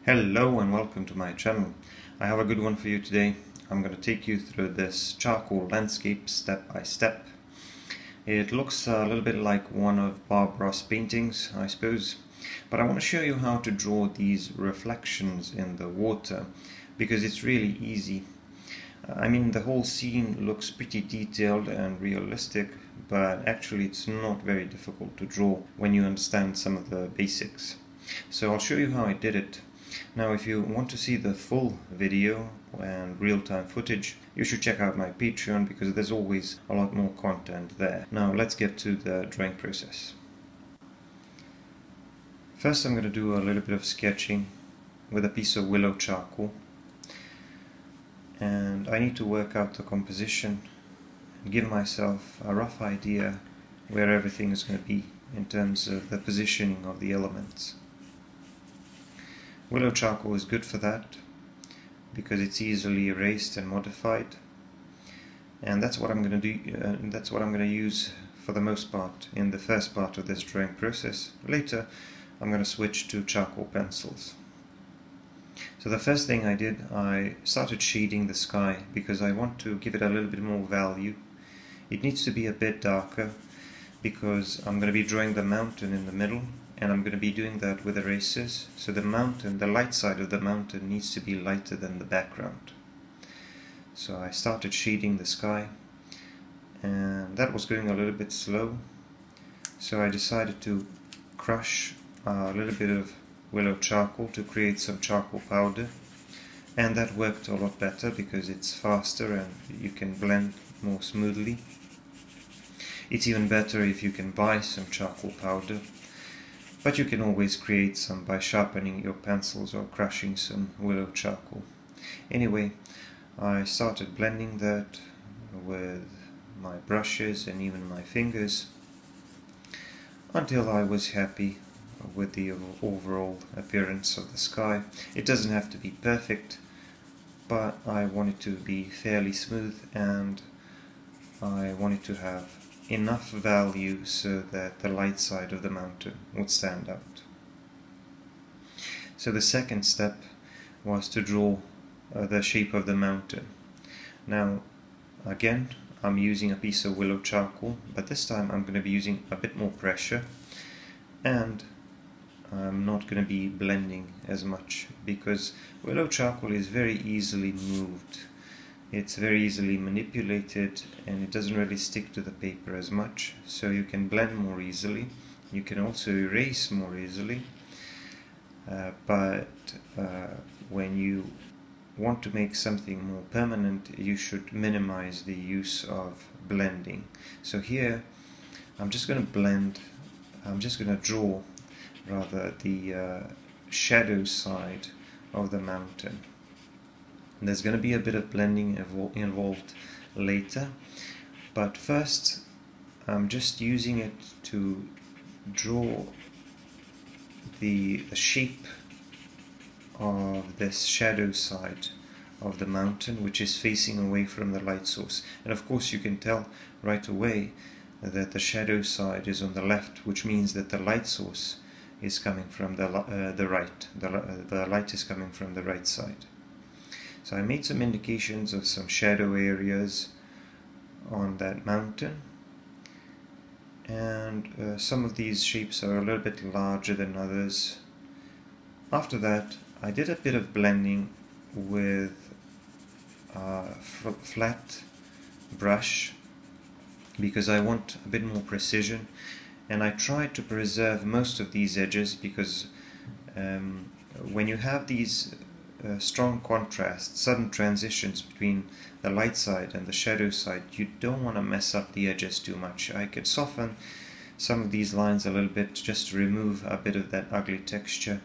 Hello and welcome to my channel. I have a good one for you today. I'm going to take you through this charcoal landscape step by step. It looks a little bit like one of Barbara's paintings, I suppose, but I want to show you how to draw these reflections in the water because it's really easy. I mean, the whole scene looks pretty detailed and realistic, but actually it's not very difficult to draw when you understand some of the basics. So I'll show you how I did it. Now, if you want to see the full video and real-time footage, you should check out my Patreon because there's always a lot more content there. Now, let's get to the drawing process. First, I'm going to do a little bit of sketching with a piece of willow charcoal. And I need to work out the composition and give myself a rough idea where everything is going to be in terms of the positioning of the elements. Willow charcoal is good for that because it's easily erased and modified, and that's what I'm going to do. That's what I'm going to use for the most part in the first part of this drawing process. Later, I'm going to switch to charcoal pencils. So the first thing I did, I started shading the sky because I want to give it a little bit more value. It needs to be a bit darker because I'm going to be drawing the mountain in the middle, and I'm going to be doing that with erasers. So the mountain, the light side of the mountain needs to be lighter than the background. So I started shading the sky, and that was going a little bit slow. So I decided to crush a little bit of willow charcoal to create some charcoal powder, and that worked a lot better because it's faster and you can blend more smoothly. It's even better if you can buy some charcoal powder, but you can always create some by sharpening your pencils or crushing some willow charcoal. Anyway, I started blending that with my brushes and even my fingers until I was happy with the overall appearance of the sky. It doesn't have to be perfect, but I want it to be fairly smooth, and I want it to have enough value so that the light side of the mountain would stand out. So the second step was to draw the shape of the mountain. Now again, I'm using a piece of willow charcoal, but this time I'm going to be using a bit more pressure, and I'm not going to be blending as much because willow charcoal is very easily moved. It's very easily manipulated, and it doesn't really stick to the paper as much, so you can blend more easily. You can also erase more easily, but when you want to make something more permanent, you should minimize the use of blending. So here I'm just going to blend, I'm just going to draw rather the shadow side of the mountain. There's going to be a bit of blending involved later, but first I'm just using it to draw the shape of this shadow side of the mountain, which is facing away from the light source. And of course you can tell right away that the shadow side is on the left, which means that the light source is coming from the right. The light is coming from the right side. So I made some indications of some shadow areas on that mountain, and some of these shapes are a little bit larger than others. After that, I did a bit of blending with a flat brush because I want a bit more precision, and I tried to preserve most of these edges because when you have these strong contrasts, sudden transitions between the light side and the shadow side, you don't want to mess up the edges too much. I could soften some of these lines a little bit just to remove a bit of that ugly texture,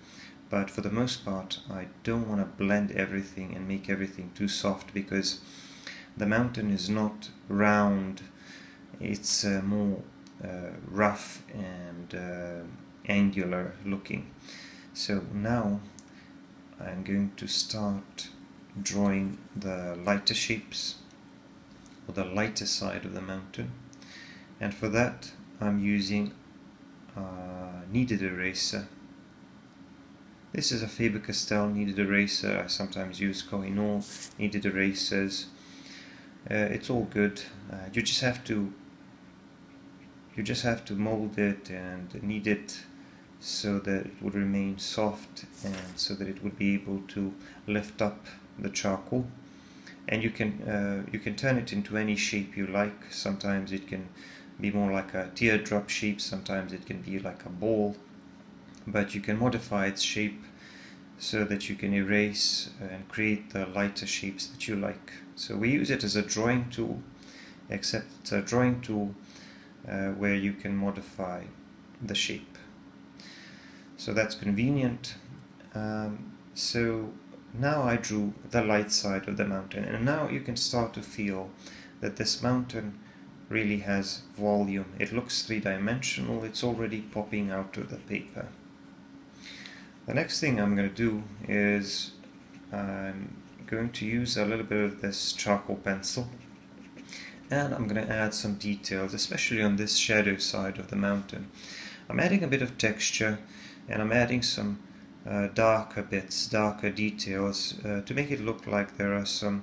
but for the most part I don't want to blend everything and make everything too soft because the mountain is not round, it's more rough and angular looking. So now I'm going to start drawing the lighter shapes, or the lighter side of the mountain, and for that I'm using a kneaded eraser This is a Faber Castell kneaded eraser. I sometimes use Koh-i-Noor kneaded erasers. It's all good. You just have to mold it and knead it so that it would remain soft and so that it would be able to lift up the charcoal. And you can turn it into any shape you like. Sometimes it can be more like a teardrop shape, sometimes it can be like a ball, but you can modify its shape so that you can erase and create the lighter shapes that you like. So we use it as a drawing tool, except it's a drawing tool where you can modify the shape. So that's convenient. So now I drew the light side of the mountain, and now you can start to feel that this mountain really has volume. It looks three-dimensional. It's already popping out of the paper. The next thing I'm going to do is I'm going to use a little bit of this charcoal pencil, and I'm going to add some details, especially on this shadow side of the mountain. I'm adding a bit of texture, and I'm adding some darker bits, darker details to make it look like there are some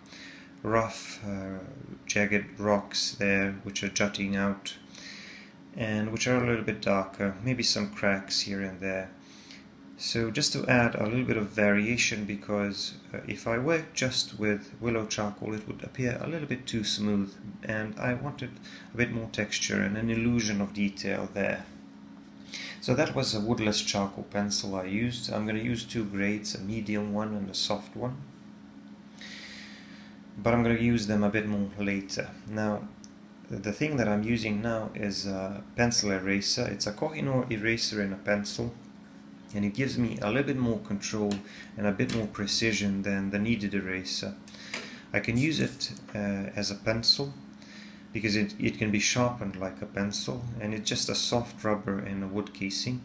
rough, jagged rocks there which are jutting out and which are a little bit darker, maybe some cracks here and there. So just to add a little bit of variation, because if I worked just with willow charcoal it would appear a little bit too smooth, and I wanted a bit more texture and an illusion of detail there. So that was a woodless charcoal pencil I used. I'm going to use two grades, a medium one and a soft one, but I'm going to use them a bit more later. Now the thing that I'm using now is a pencil eraser. It's a Koh-i-Noor eraser in a pencil, and it gives me a little bit more control and a bit more precision than the kneaded eraser. I can use it as a pencil because it can be sharpened like a pencil, and it's just a soft rubber in a wood casing.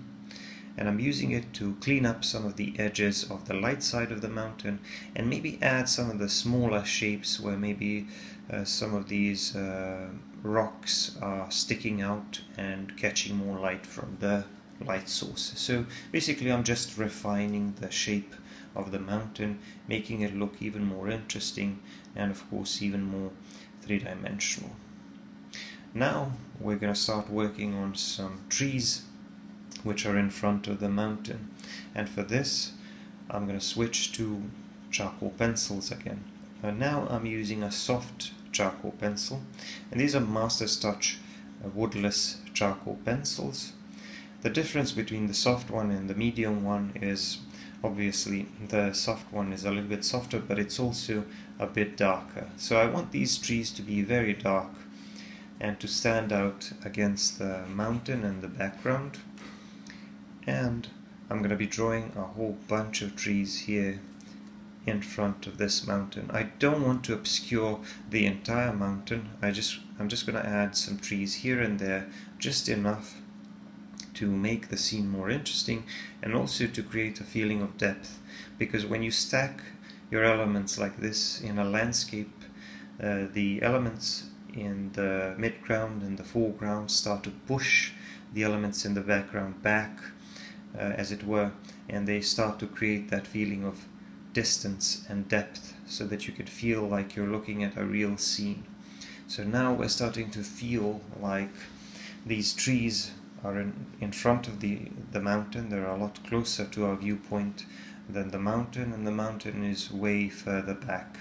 And I'm using it to clean up some of the edges of the light side of the mountain and maybe add some of the smaller shapes where maybe some of these rocks are sticking out and catching more light from the light source. So basically I'm just refining the shape of the mountain, making it look even more interesting and of course even more three-dimensional. Now we're going to start working on some trees which are in front of the mountain, and for this I'm going to switch to charcoal pencils again. Now I'm using a soft charcoal pencil, and these are Master's Touch woodless charcoal pencils. The difference between the soft one and the medium one is obviously the soft one is a little bit softer, but it's also a bit darker. So I want these trees to be very dark and to stand out against the mountain and the background. And I'm going to be drawing a whole bunch of trees here in front of this mountain. I don't want to obscure the entire mountain. I'm just going to add some trees here and there, just enough to make the scene more interesting and also to create a feeling of depth, because when you stack your elements like this in a landscape, the elements in the midground and the foreground start to push the elements in the background back, as it were, and they start to create that feeling of distance and depth so that you could feel like you're looking at a real scene. So now we're starting to feel like these trees are in front of the mountain. They're a lot closer to our viewpoint than the mountain, and the mountain is way further back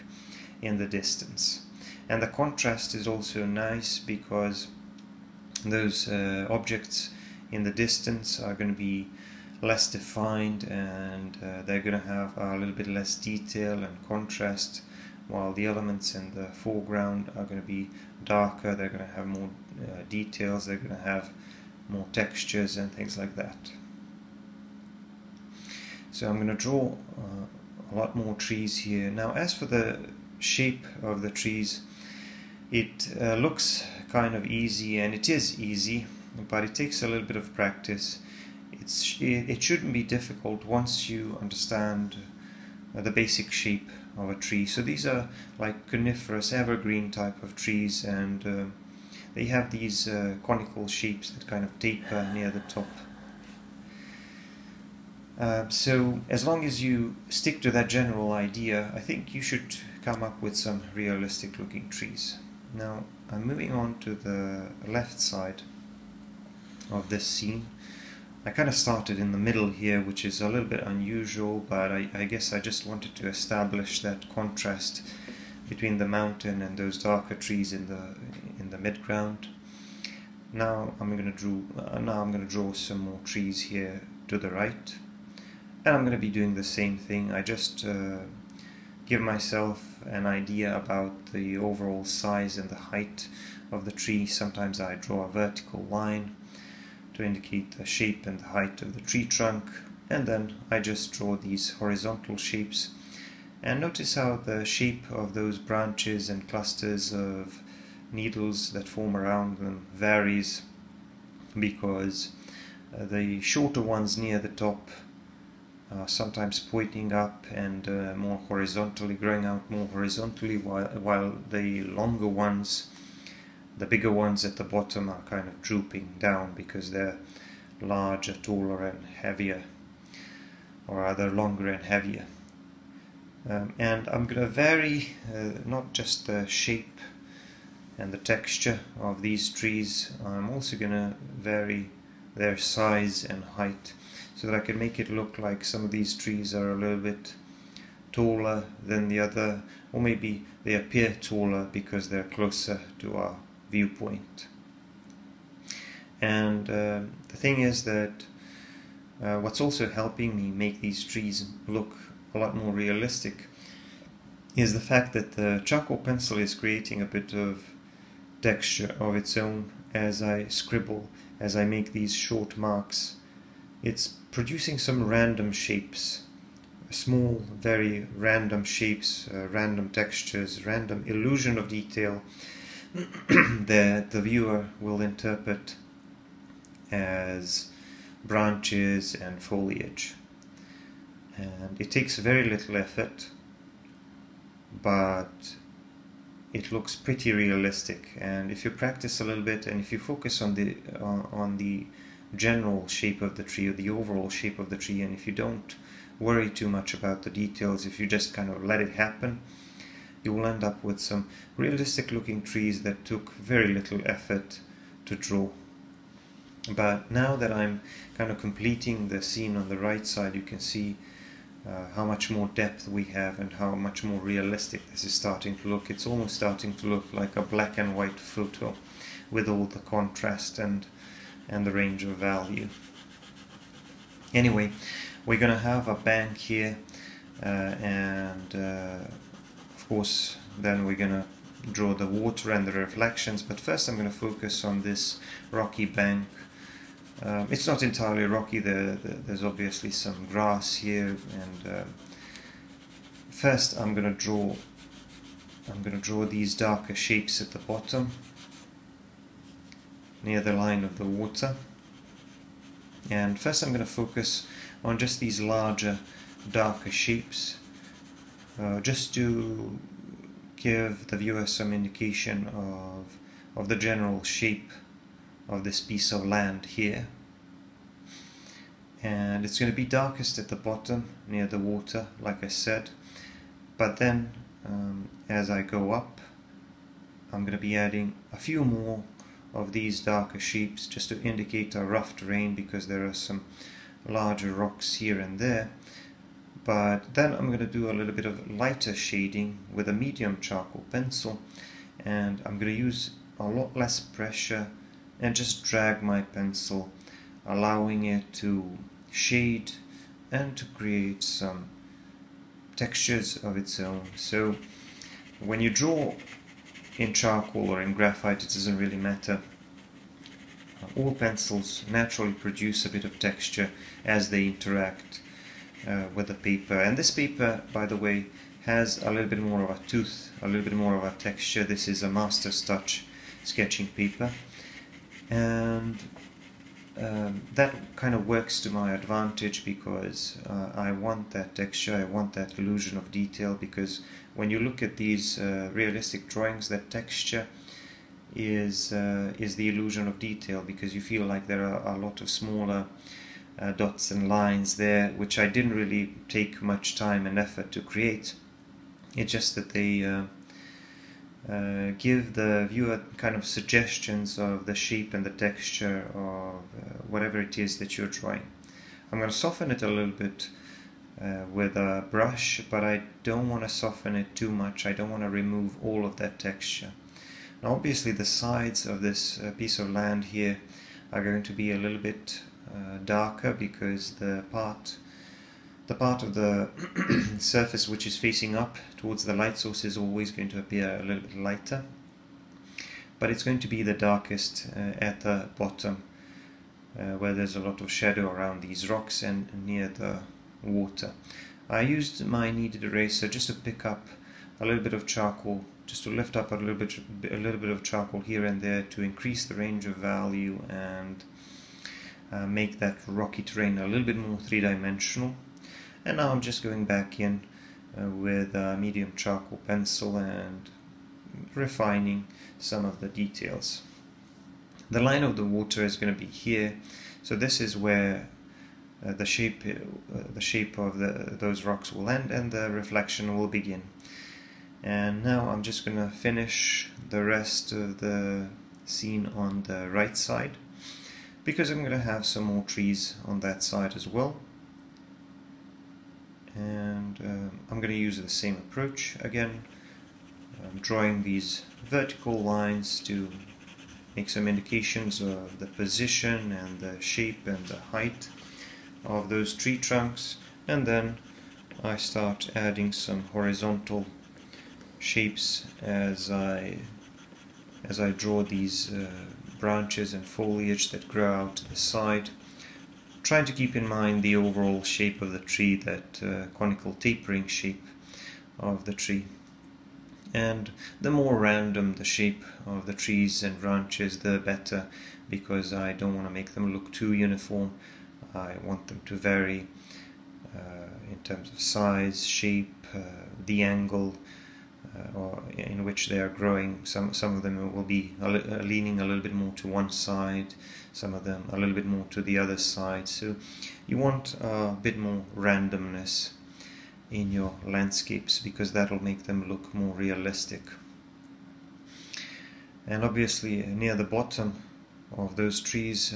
in the distance. And the contrast is also nice because those objects in the distance are going to be less defined, and they're going to have a little bit less detail and contrast, while the elements in the foreground are going to be darker. They're going to have more details, they're going to have more textures and things like that. So I'm going to draw a lot more trees here. Now as for the shape of the trees, it looks kind of easy, and it is easy, but it takes a little bit of practice. It shouldn't be difficult once you understand the basic shape of a tree. So these are like coniferous evergreen type of trees, and they have these conical shapes that kind of taper near the top. So as long as you stick to that general idea, I think you should come up with some realistic looking trees. Now I'm moving on to the left side of this scene. I kind of started in the middle here, which is a little bit unusual, but I guess I just wanted to establish that contrast between the mountain and those darker trees in the midground. Now I'm going to draw some more trees here to the right, and I'm going to be doing the same thing. I just give myself an idea about the overall size and the height of the tree. Sometimes I draw a vertical line to indicate the shape and the height of the tree trunk, and then I just draw these horizontal shapes. And notice how the shape of those branches and clusters of needles that form around them varies, because the shorter ones near the top are sometimes pointing up and more horizontally, growing out more horizontally, while the longer ones, the bigger ones at the bottom, are kind of drooping down because they're larger, taller and heavier, or rather longer and heavier. And I'm going to vary not just the shape and the texture of these trees, I'm also going to vary their size and height, so that I can make it look like some of these trees are a little bit taller than the other, or maybe they appear taller because they're closer to our viewpoint. And the thing is that what's also helping me make these trees look a lot more realistic is the fact that the charcoal pencil is creating a bit of texture of its own as I scribble, as I make these short marks. It's producing some random shapes, small, very random shapes, random textures, random illusion of detail that the viewer will interpret as branches and foliage. And it takes very little effort, but it looks pretty realistic. And if you practice a little bit, and if you focus on the general shape of the tree, or the overall shape of the tree, and if you don't worry too much about the details, if you just kind of let it happen, you will end up with some realistic looking trees that took very little effort to draw. But now that I'm kind of completing the scene on the right side, you can see how much more depth we have and how much more realistic this is starting to look. It's almost starting to look like a black and white photo with all the contrast and the range of value. Anyway, we're going to have a bank here, and of course then we're going to draw the water and the reflections, but first I'm going to focus on this rocky bank. It's not entirely rocky, there's obviously some grass here, and first I'm going to draw these darker shapes at the bottom near the line of the water. And first I'm going to focus on just these larger, darker shapes, just to give the viewer some indication of the general shape of this piece of land here. And it's going to be darkest at the bottom near the water, like I said, but then as I go up, I'm going to be adding a few more of these darker shapes just to indicate a rough terrain, because there are some larger rocks here and there. But then I'm going to do a little bit of lighter shading with a medium charcoal pencil, and I'm going to use a lot less pressure and just drag my pencil, allowing it to shade and to create some textures of its own. So when you draw in charcoal or in graphite, it doesn't really matter. All pencils naturally produce a bit of texture as they interact with the paper. And this paper, by the way, has a little bit more of a tooth, a little bit more of a texture. This is a Master's Touch sketching paper, and that kind of works to my advantage, because I want that texture, I want that illusion of detail, because when you look at these realistic drawings, that texture is the illusion of detail, because you feel like there are a lot of smaller dots and lines there, which I didn't really take much time and effort to create. It's just that they give the viewer kind of suggestions of the shape and the texture of whatever it is that you're drawing. I'm going to soften it a little bit with a brush, but I don't want to soften it too much. I don't want to remove all of that texture. Now obviously the sides of this piece of land here are going to be a little bit darker, because the part of the surface which is facing up towards the light source is always going to appear a little bit lighter, but it's going to be the darkest at the bottom, where there's a lot of shadow around these rocks and near the water. I used my kneaded eraser just to pick up a little bit of charcoal, just to lift up a little bit of charcoal here and there to increase the range of value and make that rocky terrain a little bit more three-dimensional. And now I'm just going back in with a medium charcoal pencil and refining some of the details. The line of the water is going to be here, so this is where the shape of those rocks will end and the reflection will begin. And now I'm just going to finish the rest of the scene on the right side, because I'm going to have some more trees on that side as well. And I'm going to use the same approach again. I'm drawing these vertical lines to make some indications of the position and the shape and the height of those tree trunks, and then I start adding some horizontal shapes as I draw these branches and foliage that grow out to the side, trying to keep in mind the overall shape of the tree, that conical tapering shape of the tree. And the more random the shape of the trees and branches, the better, because I don't want to make them look too uniform. I want them to vary in terms of size, shape, the angle or in which they are growing. Some of them will be leaning a little bit more to one side, some of them a little bit more to the other side. So you want a bit more randomness in your landscapes, because that will make them look more realistic. And obviously near the bottom of those trees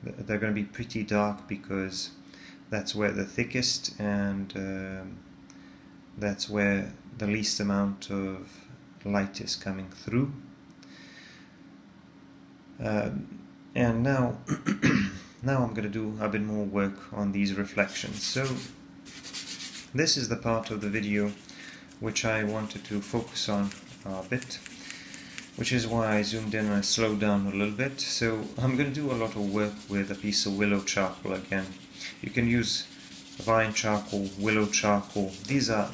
they're going to be pretty dark, because that's where the thickest and that's where the least amount of light is coming through. And now I'm going to do a bit more work on these reflections. So this is the part of the video which I wanted to focus on a bit, which is why I zoomed in and I slowed down a little bit. So I'm going to do a lot of work with a piece of willow charcoal again. You can use vine charcoal, willow charcoal. These are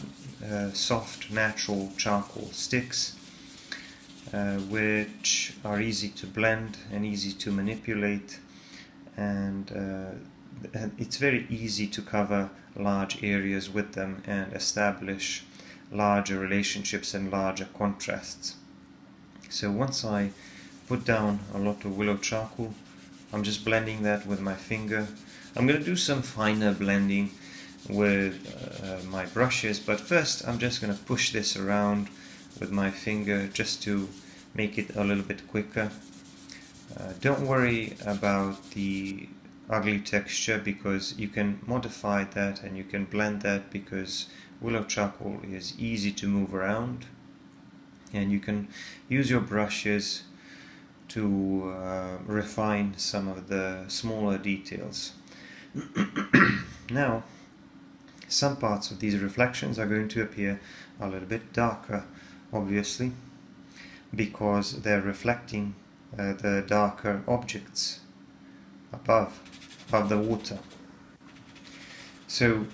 soft natural charcoal sticks which are easy to blend and easy to manipulate, and it's very easy to cover large areas with them and establish larger relationships and larger contrasts. So once I put down a lot of willow charcoal, I'm just blending that with my finger. I'm going to do some finer blending with my brushes, but first I'm just going to push this around with my finger just to make it a little bit quicker. Don't worry about the ugly texture, because you can modify that and you can blend that, because willow charcoal is easy to move around, and you can use your brushes to refine some of the smaller details. Now, some parts of these reflections are going to appear a little bit darker, obviously, because they're reflecting the darker objects above the water. So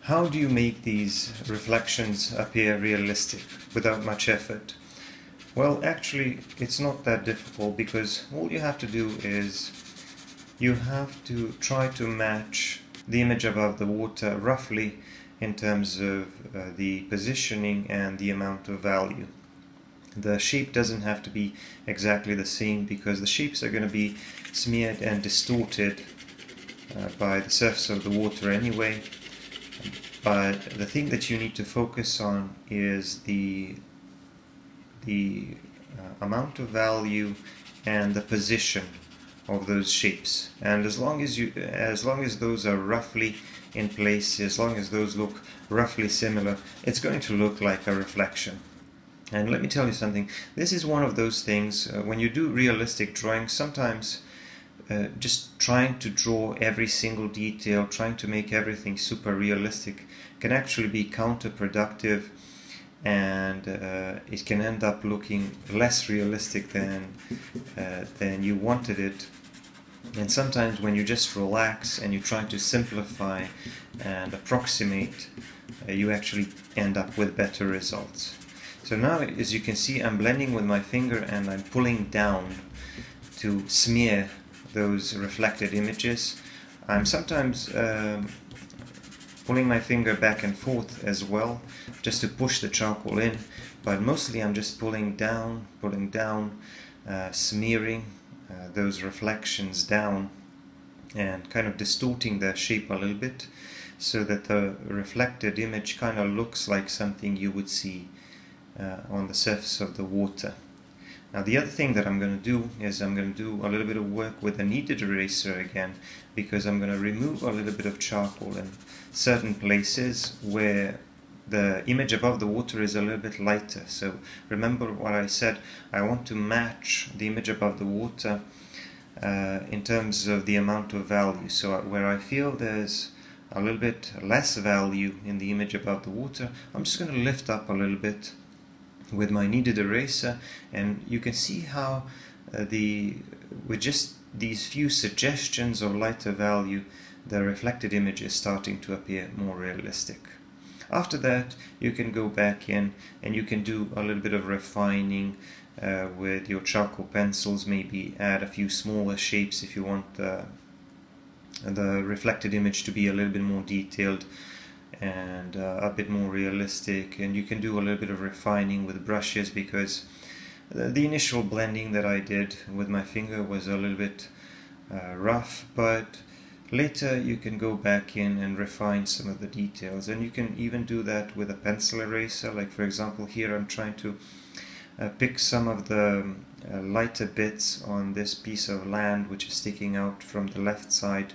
how do you make these reflections appear realistic without much effort? Well, actually it's not that difficult, because all you have to do is you have to try to match the image above the water roughly in terms of the positioning and the amount of value. The shape doesn't have to be exactly the same, because the shapes are going to be smeared and distorted by the surface of the water anyway, but the thing that you need to focus on is the amount of value and the position of those shapes. And as long as those are roughly in place, as long as those look roughly similar, it's going to look like a reflection. And let me tell you something, this is one of those things, when you do realistic drawing, sometimes just trying to draw every single detail, trying to make everything super realistic can actually be counterproductive, and it can end up looking less realistic than you wanted it. And sometimes when you just relax and you try to simplify and approximate, you actually end up with better results. So now, as you can see, I'm blending with my finger and I'm pulling down to smear those reflected images. I'm sometimes pulling my finger back and forth as well, just to push the charcoal in, but mostly I'm just pulling down, smearing those reflections down and kind of distorting their shape a little bit so that the reflected image kind of looks like something you would see on the surface of the water. Now the other thing that I'm going to do is I'm going to do a little bit of work with a kneaded eraser again, because I'm going to remove a little bit of charcoal in certain places where the image above the water is a little bit lighter. So remember what I said, I want to match the image above the water in terms of the amount of value. So where I feel there's a little bit less value in the image above the water, I'm just going to lift up a little bit with my kneaded eraser, and you can see how with just these few suggestions of lighter value, the reflected image is starting to appear more realistic. After that, you can go back in and you can do a little bit of refining with your charcoal pencils, maybe add a few smaller shapes if you want the reflected image to be a little bit more detailed and a bit more realistic. And you can do a little bit of refining with brushes, because the initial blending that I did with my finger was a little bit rough, but later you can go back in and refine some of the details, and you can even do that with a pencil eraser. Like for example here I'm trying to pick some of the lighter bits on this piece of land which is sticking out from the left side,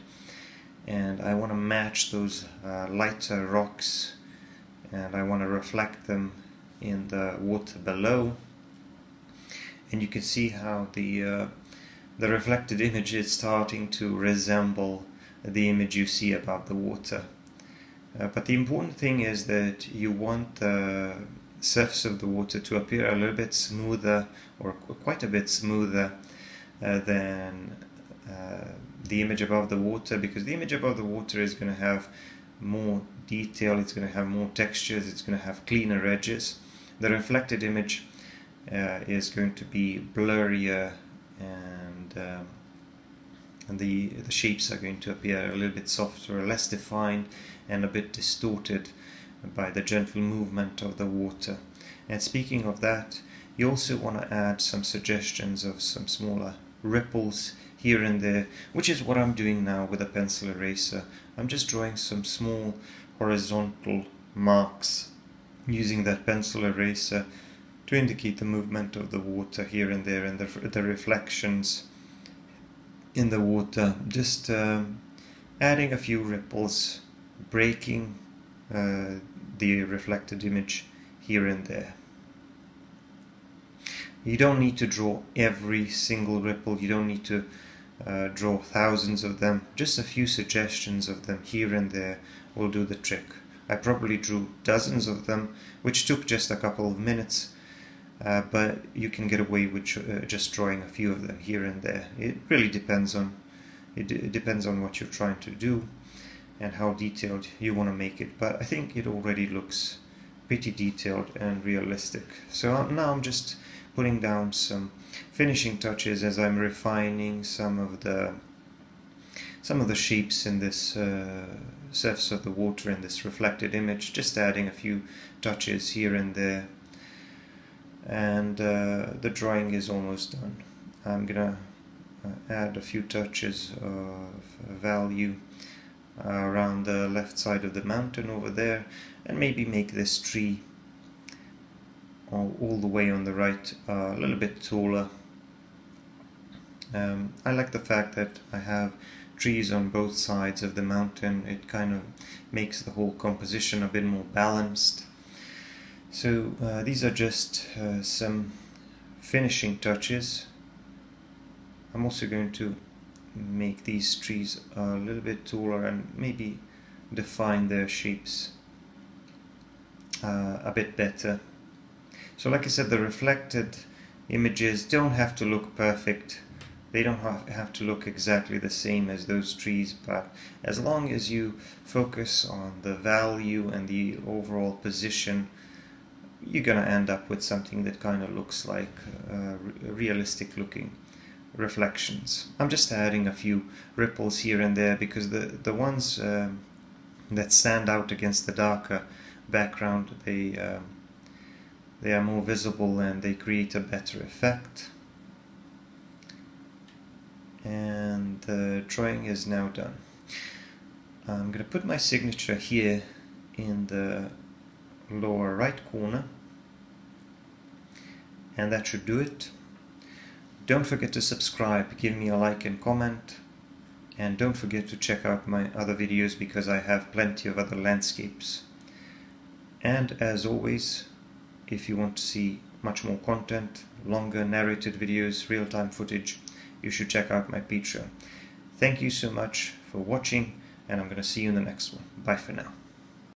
and I want to match those lighter rocks, and I want to reflect them in the water below. And you can see how the reflected image is starting to resemble the image you see above the water. But the important thing is that you want the surface of the water to appear a little bit smoother, or quite a bit smoother than the image above the water, because the image above the water is going to have more detail, it's going to have more textures, it's going to have cleaner edges. The reflected image is going to be blurrier, and the shapes are going to appear a little bit softer, less defined, and a bit distorted by the gentle movement of the water. And speaking of that, you also want to add some suggestions of some smaller ripples here and there, which is what I'm doing now with a pencil eraser. I'm just drawing some small horizontal marks using that pencil eraser to indicate the movement of the water here and there, and the reflections in the water. Just adding a few ripples, breaking the reflected image here and there. You don't need to draw every single ripple, you don't need to draw thousands of them. Just a few suggestions of them here and there will do the trick. I probably drew dozens of them, which took just a couple of minutes, but you can get away with just drawing a few of them here and there. It really depends on what you're trying to do and how detailed you want to make it, but I think it already looks pretty detailed and realistic. So now I'm just putting down some finishing touches as I'm refining some of the shapes in this surface of the water in this reflected image, just adding a few touches here and there, and the drawing is almost done. I'm gonna add a few touches of value around the left side of the mountain over there, and maybe make this tree all the way on the right a little bit taller. I like the fact that I have trees on both sides of the mountain. It kind of makes the whole composition a bit more balanced. So these are just some finishing touches. I'm also going to make these trees a little bit taller and maybe define their shapes a bit better. So like I said, the reflected images don't have to look perfect. They don't have to look exactly the same as those trees, but as long as you focus on the value and the overall position, you're gonna end up with something that kind of looks like realistic looking reflections. I'm just adding a few ripples here and there because the ones that stand out against the darker background, they are more visible and they create a better effect. And the drawing is now done. I'm going to put my signature here in the lower right corner, and that should do it. Don't forget to subscribe, give me a like and comment, and don't forget to check out my other videos because I have plenty of other landscapes. And as always, if you want to see much more content, longer narrated videos, real-time footage, you should check out my Patreon. Thank you so much for watching, and I'm going to see you in the next one. Bye for now.